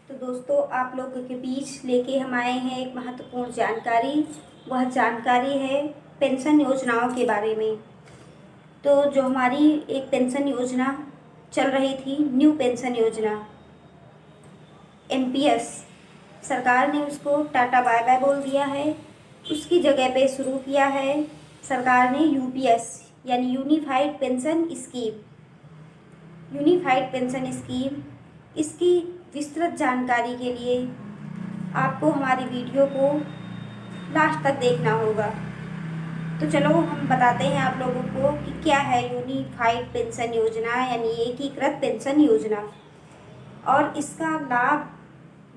तो दोस्तों आप लोगों के बीच लेके हम आए हैं एक महत्वपूर्ण जानकारी। वह जानकारी है पेंशन योजनाओं के बारे में। तो जो हमारी एक पेंशन योजना चल रही थी, न्यू पेंशन योजना एनपीएस, सरकार ने उसको टाटा बाय बाय बोल दिया है। उसकी जगह पे शुरू किया है सरकार ने यूपीएस यानी unified pension scheme. Unified pension scheme, इसकी विस्तृत जानकारी के लिए आपको हमारी वीडियो को लास्ट तक देखना होगा। तो चलो हम बताते हैं आप लोगों को कि क्या है यूनिफाइड पेंशन योजना यानी एकीकृत पेंशन योजना, और इसका लाभ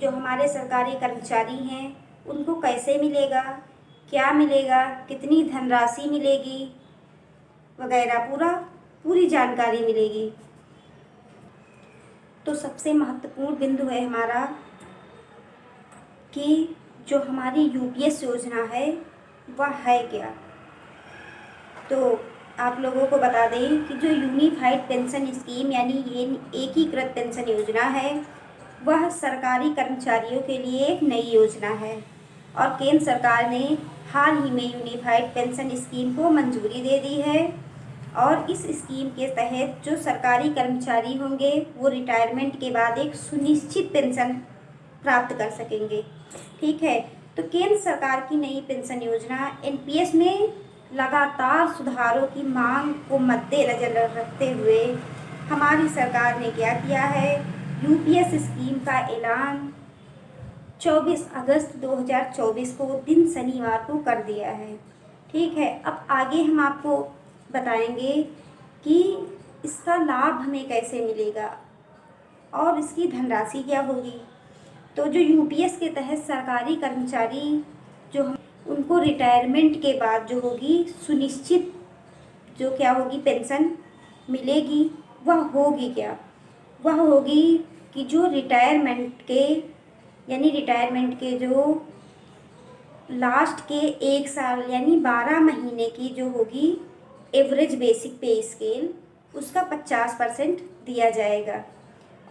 जो हमारे सरकारी कर्मचारी हैं उनको कैसे मिलेगा, क्या मिलेगा, कितनी धनराशि मिलेगी वगैरह पूरी जानकारी मिलेगी। तो सबसे महत्वपूर्ण बिंदु है हमारा कि जो हमारी यूपीएस योजना है वह है क्या। तो आप लोगों को बता दें कि जो यूनिफाइड पेंशन स्कीम यानी ये एकीकृत पेंशन योजना है वह सरकारी कर्मचारियों के लिए एक नई योजना है, और केंद्र सरकार ने हाल ही में यूनिफाइड पेंशन स्कीम को मंजूरी दे दी है। और इस स्कीम के तहत जो सरकारी कर्मचारी होंगे वो रिटायरमेंट के बाद एक सुनिश्चित पेंशन प्राप्त कर सकेंगे। ठीक है, तो केंद्र सरकार की नई पेंशन योजना एनपीएस में लगातार सुधारों की मांग को मद्देनजर रखते हुए हमारी सरकार ने क्या किया है, यूपीएस स्कीम का ऐलान 24 अगस्त 2024 को दिन शनिवार को कर दिया है। ठीक है, अब आगे हम आपको बताएंगे कि इसका लाभ हमें कैसे मिलेगा और इसकी धनराशि क्या होगी। तो जो यूपीएस के तहत सरकारी कर्मचारी जो हम उनको रिटायरमेंट के बाद जो होगी सुनिश्चित जो क्या होगी पेंशन मिलेगी, वह होगी क्या, वह होगी कि जो रिटायरमेंट के जो लास्ट के 1 साल यानी 12 महीने की जो होगी एवरेज बेसिक पे स्केल, उसका 50% दिया जाएगा।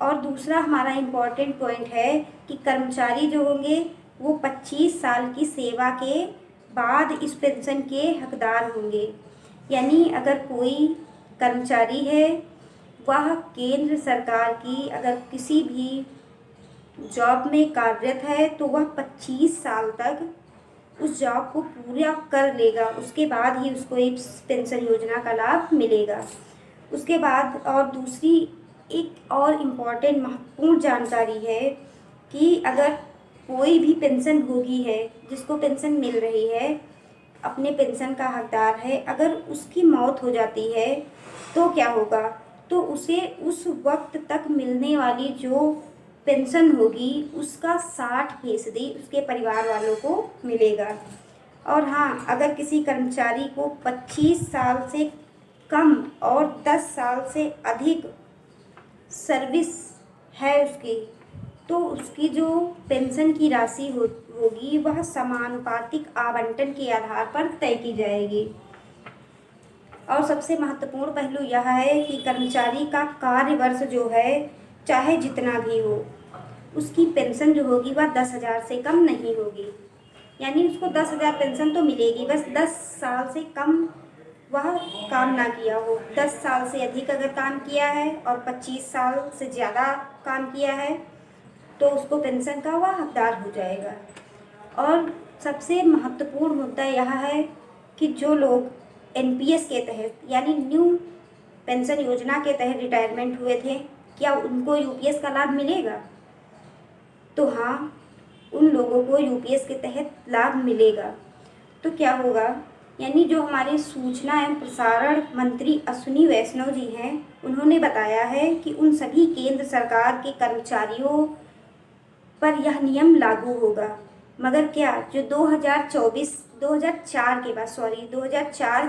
और दूसरा हमारा इम्पॉर्टेंट पॉइंट है कि कर्मचारी जो होंगे वो 25 साल की सेवा के बाद इस पेंशन के हकदार होंगे। यानी अगर कोई कर्मचारी है वह केंद्र सरकार की अगर किसी भी जॉब में कार्यरत है तो वह 25 साल तक उस जॉब को पूरा कर लेगा, उसके बाद ही उसको इस पेंशन योजना का लाभ मिलेगा। उसके बाद और दूसरी एक और इम्पॉर्टेंट महत्वपूर्ण जानकारी है कि अगर कोई भी पेंशन भोगी है जिसको पेंशन मिल रही है, अपने पेंशन का हकदार है, अगर उसकी मौत हो जाती है तो क्या होगा, तो उसे उस वक्त तक मिलने वाली जो पेंशन होगी उसका 60% उसके परिवार वालों को मिलेगा। और हाँ, अगर किसी कर्मचारी को 25 साल से कम और 10 साल से अधिक सर्विस है उसकी, तो उसकी जो पेंशन की राशि होगी वह समानुपातिक आवंटन के आधार पर तय की जाएगी। और सबसे महत्वपूर्ण पहलू यह है कि कर्मचारी का कार्य वर्ष जो है चाहे जितना भी हो, उसकी पेंशन जो होगी वह 10,000 से कम नहीं होगी। यानी उसको 10,000 पेंशन तो मिलेगी, बस 10 साल से कम वह काम ना किया हो। 10 साल से अधिक अगर काम किया है और 25 साल से ज़्यादा काम किया है तो उसको पेंशन का वह हकदार हो जाएगा। और सबसे महत्वपूर्ण मुद्दा यह है कि जो लोग एनपीएस के तहत यानी न्यू पेंशन योजना के तहत रिटायरमेंट हुए थे, क्या उनको यूपीएस का लाभ मिलेगा? तो हाँ, उन लोगों को यूपीएस के तहत लाभ मिलेगा। तो क्या होगा, यानी जो हमारे सूचना एवं प्रसारण मंत्री अश्विनी वैष्णव जी हैं, उन्होंने बताया है कि उन सभी केंद्र सरकार के कर्मचारियों पर यह नियम लागू होगा। मगर क्या जो 2004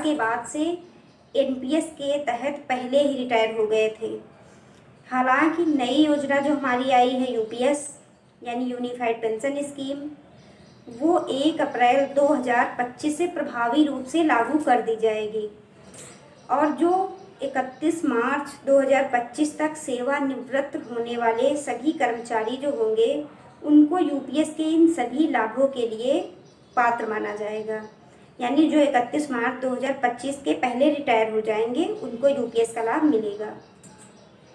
के बाद से एनपीएस के तहत पहले ही रिटायर हो गए थे। हालांकि नई योजना जो हमारी आई है यूपीएस यानी यूनिफाइड पेंशन स्कीम, वो 1 अप्रैल 2025 से प्रभावी रूप से लागू कर दी जाएगी। और जो 31 मार्च 2025 तक सेवानिवृत्त होने वाले सभी कर्मचारी जो होंगे उनको यूपीएस के इन सभी लाभों के लिए पात्र माना जाएगा। यानी जो 31 मार्च 2025 के पहले रिटायर हो जाएंगे उनको यूपीएस का लाभ मिलेगा।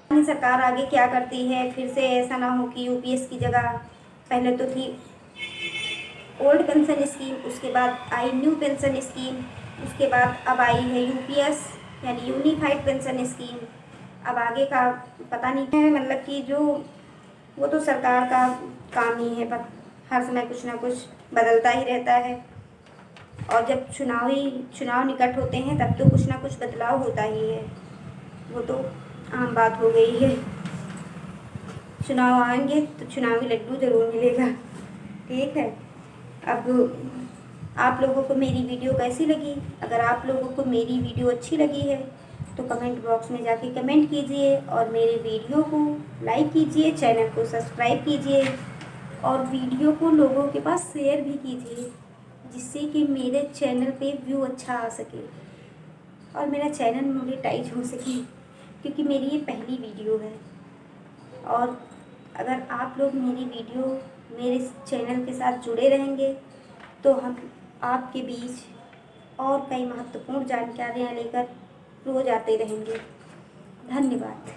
सरकार आगे क्या करती है, फिर से ऐसा ना हो कि यूपीएस की जगह पहले तो थी ओल्ड पेंशन स्कीम, उसके बाद आई न्यू पेंशन स्कीम, उसके बाद अब आई है यूपीएस यानी यूनिफाइड पेंशन स्कीम। अब आगे का पता नहीं है, मतलब कि जो वो तो सरकार का काम ही है, पर हर समय कुछ ना कुछ बदलता ही रहता है। और जब चुनाव निकट होते हैं तब तो कुछ ना कुछ बदलाव होता ही है, वो तो आम बात हो गई है। चुनाव आएंगे तो चुनावी लड्डू ज़रूर मिलेगा। ठीक है, अब आप लोगों को मेरी वीडियो कैसी लगी? अगर आप लोगों को मेरी वीडियो अच्छी लगी है तो कमेंट बॉक्स में जाके कमेंट कीजिए और मेरे वीडियो को लाइक कीजिए, चैनल को सब्सक्राइब कीजिए और वीडियो को लोगों के पास शेयर भी कीजिए, जिससे कि मेरे चैनल पे व्यू अच्छा आ सके और मेरा चैनल मोनेटाइज हो सके, क्योंकि मेरी ये पहली वीडियो है। और अगर आप लोग मेरी वीडियो मेरे चैनल के साथ जुड़े रहेंगे तो हम आपके बीच और कई महत्वपूर्ण जानकारियाँ लेकर रोज़ आते रहेंगे। धन्यवाद।